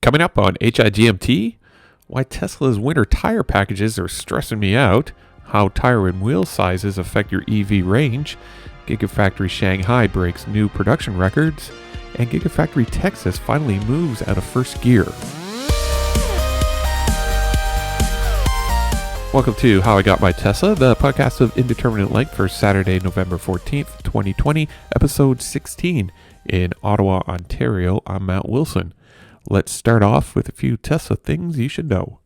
Coming up on HIGMT, why Tesla's winter tire packages are stressing me out, how tire and wheel sizes affect your EV range, GigaFactory Shanghai breaks new production records, and GigaFactory Texas finally moves out of first gear. Welcome to How I Got My Tesla, the podcast of indeterminate length for Saturday, November 14th, 2020, episode 16 in Ottawa, Ontario. I'm Matt Wilson. Let's start off with a few Tesla things you should know.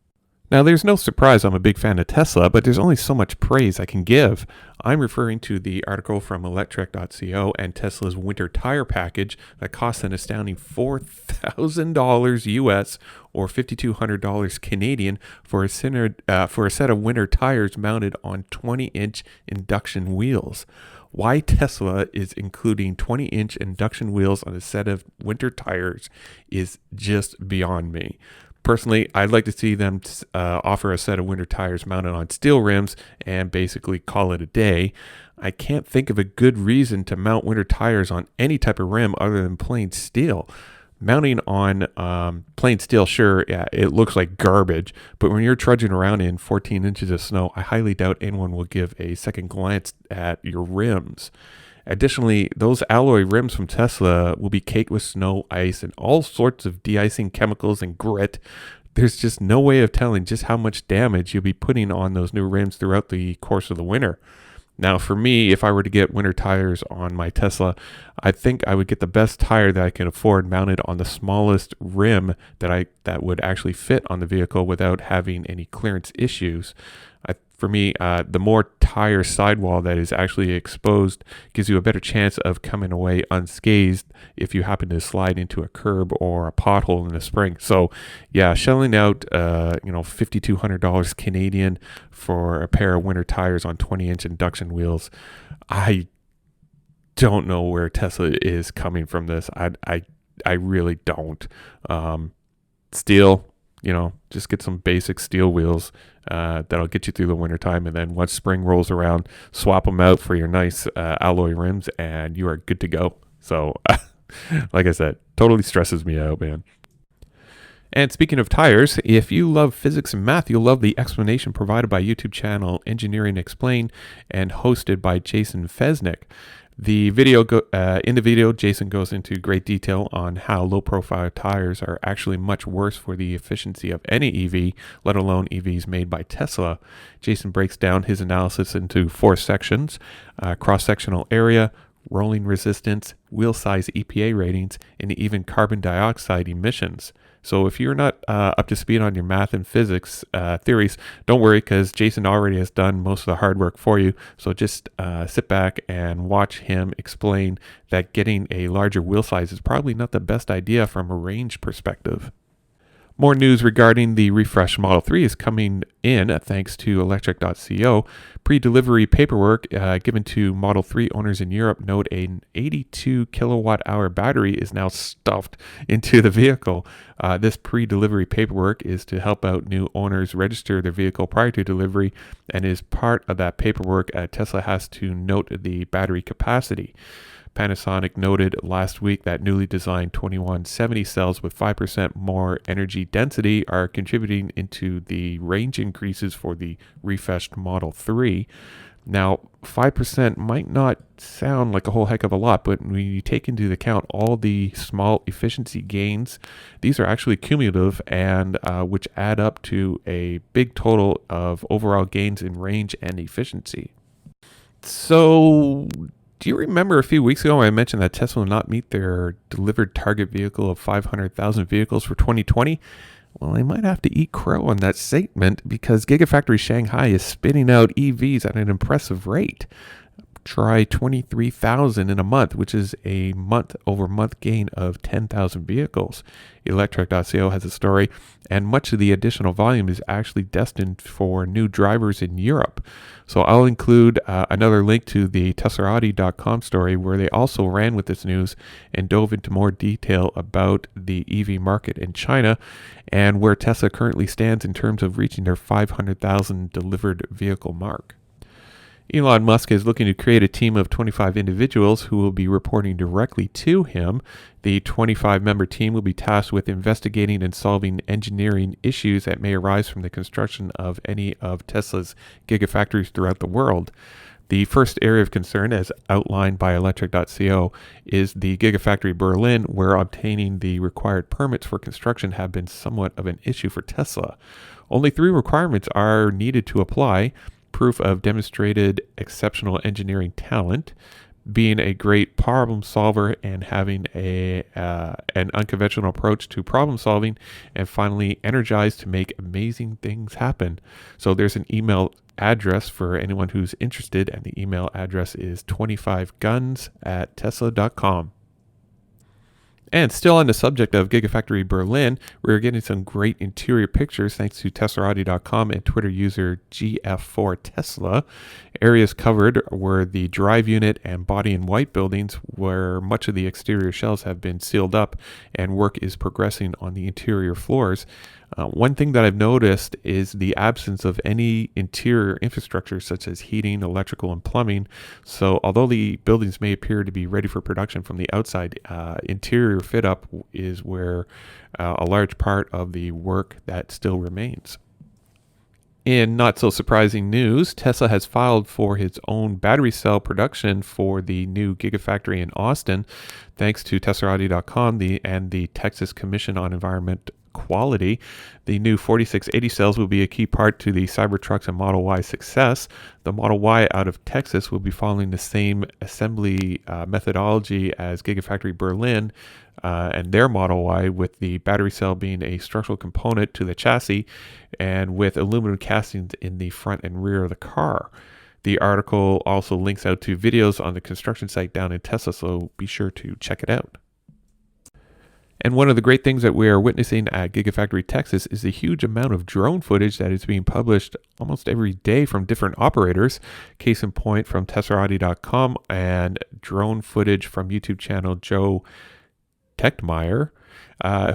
Now, there's no surprise I'm a big fan of Tesla, but there's only so much praise I can give. I'm referring to the article from Latrach.co and Tesla's winter tire package that costs an astounding $4,000 US or $5,200 Canadian for a set of winter tires mounted on 20-inch induction wheels. Why Tesla is including 20-inch induction wheels on a set of winter tires is just beyond me. Personally, I'd like to see them offer a set of winter tires mounted on steel rims and basically call it a day. I can't think of a good reason to mount winter tires on any type of rim other than plain steel. Mounting on plain steel, sure, yeah, it looks like garbage, but when you're trudging around in 14 inches of snow, I highly doubt anyone will give a second glance at your rims. Additionally, those alloy rims from Tesla will be caked with snow, ice, and all sorts of de-icing chemicals and grit. There's just no way of telling just how much damage you'll be putting on those new rims throughout the course of the winter. Now, for me, if I were to get winter tires on my Tesla, I think I would get the best tire that I can afford mounted on the smallest rim that would actually fit on the vehicle without having any clearance issues. For me, the more tire sidewall that is actually exposed gives you a better chance of coming away unscathed if you happen to slide into a curb or a pothole in the spring. So, yeah, shelling out, $5,200 Canadian for a pair of winter tires on 20-inch induction wheels, I don't know where Tesla is coming from this. I really don't. Steel. Just get some basic steel wheels that'll get you through the wintertime. And then once spring rolls around, swap them out for your nice alloy rims and you are good to go. So, like I said, totally stresses me out, man. And speaking of tires, if you love physics and math, you'll love the explanation provided by YouTube channel Engineering Explained and hosted by Jason Fesnick. In the video, Jason goes into great detail on how low-profile tires are actually much worse for the efficiency of any EV, let alone EVs made by Tesla. Jason breaks down his analysis into 4 sections: cross-sectional area, rolling resistance, wheel size EPA ratings, and even carbon dioxide emissions. So if you're not up to speed on your math and physics theories, don't worry, because Jason already has done most of the hard work for you. So just sit back and watch him explain that getting a larger wheel size is probably not the best idea from a range perspective. More news regarding the refreshed Model 3 is coming in thanks to Electric.co. Pre-delivery paperwork given to Model 3 owners in Europe note an 82 kilowatt-hour battery is now stuffed into the vehicle. This pre-delivery paperwork is to help out new owners register their vehicle prior to delivery, and is part of that paperwork, Tesla has to note the battery capacity. Panasonic noted last week that newly designed 2170 cells with 5% more energy density are contributing into the range increases for the refreshed Model 3. Now, 5% might not sound like a whole heck of a lot, but when you take into account all the small efficiency gains, these are actually cumulative and which add up to a big total of overall gains in range and efficiency. So, do you remember a few weeks ago I mentioned that Tesla will not meet their delivered target vehicle of 500,000 vehicles for 2020? Well, they might have to eat crow on that statement because GigaFactory Shanghai is spitting out EVs at an impressive rate. Try 23,000 in a month, which is a month-over-month gain of 10,000 vehicles. Electric.co has a story, and much of the additional volume is actually destined for new drivers in Europe. So I'll include another link to the Teslarati.com story where they also ran with this news and dove into more detail about the EV market in China and where Tesla currently stands in terms of reaching their 500,000 delivered vehicle mark. Elon Musk is looking to create a team of 25 individuals who will be reporting directly to him. The 25-member team will be tasked with investigating and solving engineering issues that may arise from the construction of any of Tesla's gigafactories throughout the world. The first area of concern, as outlined by Latrach.co, is the Gigafactory Berlin, where obtaining the required permits for construction have been somewhat of an issue for Tesla. Only 3 requirements are needed to apply: proof of demonstrated exceptional engineering talent, being a great problem solver and having an unconventional approach to problem solving, and finally, energized to make amazing things happen. So there's an email address for anyone who's interested, and the email address is 25guns@tesla.com. And still on the subject of Gigafactory Berlin, we're getting some great interior pictures thanks to Teslarati.com and Twitter user GF4Tesla. Areas covered were the drive unit and body in white buildings, where much of the exterior shells have been sealed up and work is progressing on the interior floors. One thing that I've noticed is the absence of any interior infrastructure such as heating, electrical, and plumbing. So although the buildings may appear to be ready for production from the outside, interior fit up is where a large part of the work that still remains. In not so surprising news, Tesla has filed for its own battery cell production for the new Gigafactory in Austin, thanks to Teslarati.com and the Texas Commission on Environment Quality. The new 4680 cells will be a key part to the Cybertruck's and Model Y success. The Model Y out of Texas will be following the same assembly methodology as Gigafactory Berlin and their Model Y, with the battery cell being a structural component to the chassis and with aluminum castings in the front and rear of the car. The article also links out to videos on the construction site down in Tesla, so be sure to check it out. And one of the great things that we are witnessing at GigaFactory Texas is the huge amount of drone footage that is being published almost every day from different operators. Case in point, from Teslarati.com and drone footage from YouTube channel Joe Techmeyer,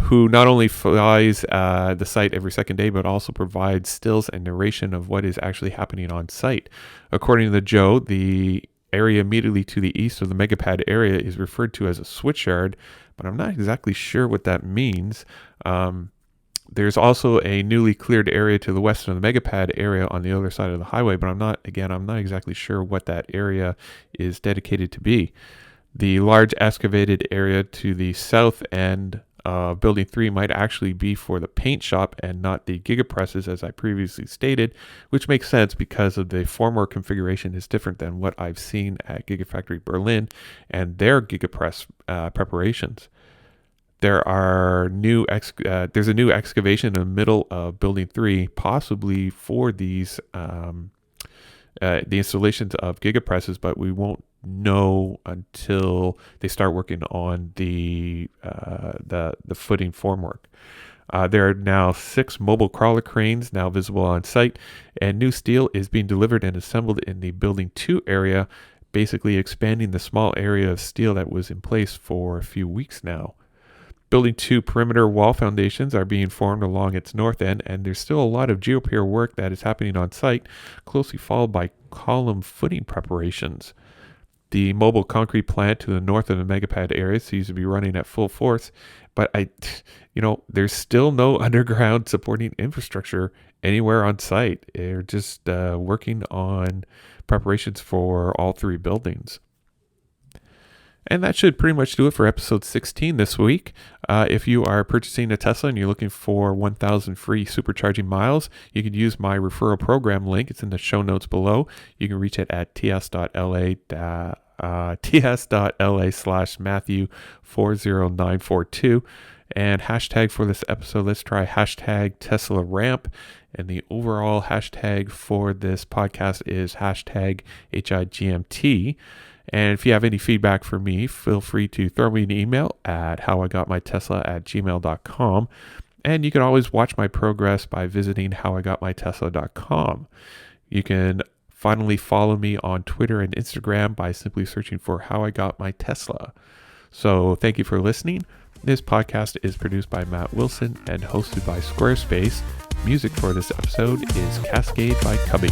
who not only flies the site every second day, but also provides stills and narration of what is actually happening on site. According to Joe, the area immediately to the east of the megapad area is referred to as a switchyard, but I'm not exactly sure what that means. There's also a newly cleared area to the west of the megapad area on the other side of the highway, but I'm not exactly sure what that area is dedicated to be. The large excavated area to the south end of Building 3 might actually be for the paint shop and not the gigapresses, as I previously stated, which makes sense because of the formwork configuration is different than what I've seen at Gigafactory Berlin and their gigapress preparations. There's a new excavation in the middle of Building 3, possibly for these the installations of gigapresses, but we won't know until they start working on the footing formwork. There are now 6 mobile crawler cranes now visible on site, and new steel is being delivered and assembled in the Building 2 area, basically expanding the small area of steel that was in place for a few weeks now. Building 2 perimeter wall foundations are being formed along its north end, and there's still a lot of geopier work that is happening on site, closely followed by column footing preparations. The mobile concrete plant to the north of the megapad area seems to be running at full force, but there's still no underground supporting infrastructure anywhere on site. They're just working on preparations for all 3 buildings. And that should pretty much do it for episode 16 this week. If you are purchasing a Tesla and you're looking for 1,000 free supercharging miles, you can use my referral program link. It's in the show notes below. You can reach it at ts.la/Matthew40942. And hashtag for this episode, let's try hashtag Tesla Ramp. And the overall hashtag for this podcast is hashtag HIGMT. And if you have any feedback for me, feel free to throw me an email at howigotmytesla@gmail.com. And you can always watch my progress by visiting howigotmytesla.com. You can finally follow me on Twitter and Instagram by simply searching for How I Got My Tesla. So thank you for listening. This podcast is produced by Matt Wilson and hosted by Squarespace. Music for this episode is Cascade by Cubby.